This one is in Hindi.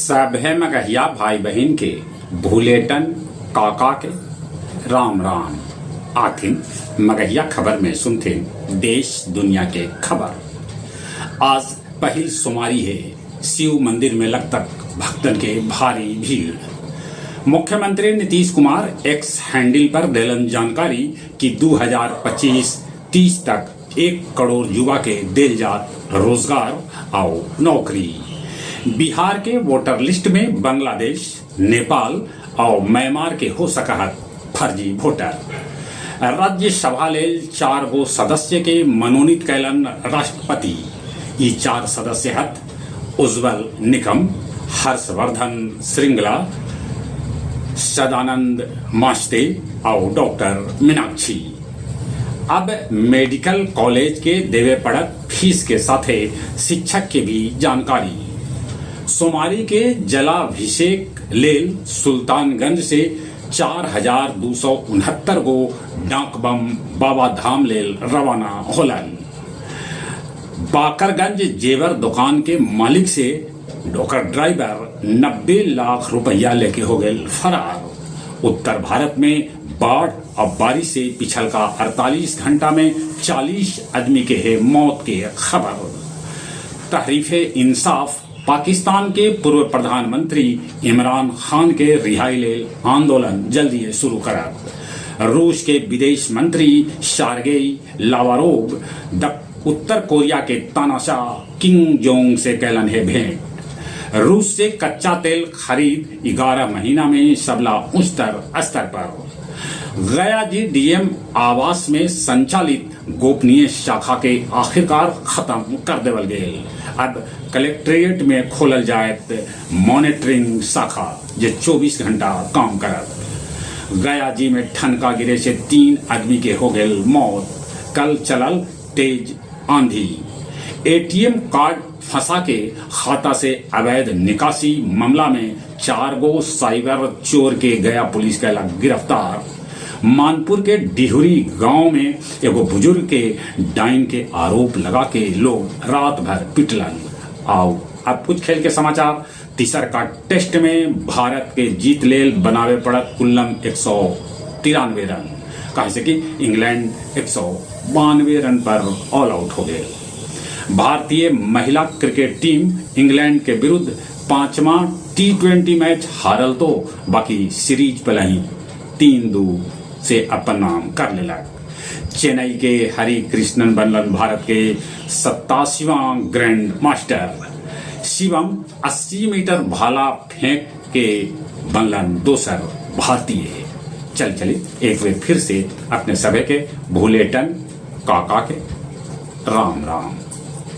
सभे मगहिया भाई बहन के भूलेटन काका के राम राम। आथिन मगहिया खबर में सुनते देश दुनिया के खबर। आज पहली सोमवारी है, शिव मंदिर में लगता भक्तन के भारी भीड़। मुख्यमंत्री नीतीश कुमार एक्स हैंडल पर देलन जानकारी कि 2025-30 तक 1 करोड़ युवा के दिल जात रोजगार और नौकरी। बिहार के वोटर लिस्ट में बांग्लादेश, नेपाल और म्यांमार के हो सकत फर्जी वोटर। राज्यसभा लेल 4 गो सदस्य के मनोनीत कैलन राष्ट्रपति। ये 4 सदस्य हत उज्ज्वल निकम, हर्षवर्धन श्रृंगला, सदानंद मास्ते और डॉक्टर मीनाक्षी। अब मेडिकल कॉलेज के देवे पड़त फीस के साथ शिक्षक के भी जानकारी। सोमवारी के जलाभिषेक लेल सुल्तानगंज से 4269 गो डाक बम बाबा धाम लेल रवाना होलन। बाकरगंज जेवर दुकान के मालिक से डॉक्टर ड्राइवर 90 लाख रुपया लेके हो गए फरार। उत्तर भारत में बाढ़ और बारिश से पिछल का 48 घंटा में 40 आदमी के है मौत के खबर। तहरीफे इंसाफ पाकिस्तान के पूर्व प्रधानमंत्री इमरान खान के रिहाई ले आंदोलन जल्दी शुरू करा। रूस के विदेश मंत्री शार्गेई लावारोव उत्तर कोरिया के तानाशाह किम जोंग से कैलन है भेंट। रूस से कच्चा तेल खरीद 11 महीना में सबला उच्च स्तर पर। गया जी डीएम आवास में संचालित गोपनीय शाखा के आखिरकार खत्म कर देवल गए। अब कलेक्ट्रेट में खोलल जाए मॉनिटरिंग शाखा जो 24 घंटा काम करत। गया जी में ठनका गिरे से 3 आदमी के हो गए मौत। कल चलल तेज आंधी। एटीएम कार्ड फंसा के खाता से अवैध निकासी मामला में 4 गो साइबर चोर के गया पुलिस कैला गिरफ्तार। मानपुर के डिहुरी गांव में एगो बुजुर्ग के डाइन के आरोप लगा के लोग रात भर पिटलन। आओ अब कुछ खेल के समाचार। तीसर का टेस्ट में भारत के जीत लेल बनावे पड़त कुल्लम 193 रन, कहे से कि इंग्लैंड 192 रन पर ऑल आउट हो गए। भारतीय महिला क्रिकेट टीम इंग्लैंड के विरुद्ध 5वां T20 मैच हारल तो बाकी सीरीज पहले 3-2 से अपन नाम कर लेला। चेन्नई के हरि कृष्णन बनलन भारत के 87वां ग्रैंड मास्टर। शिवम 80 मीटर भाला फेंक के बनलन दूसर भारतीय। चलिए एक बार फिर से अपने सभी के भूलेटन काका के राम राम।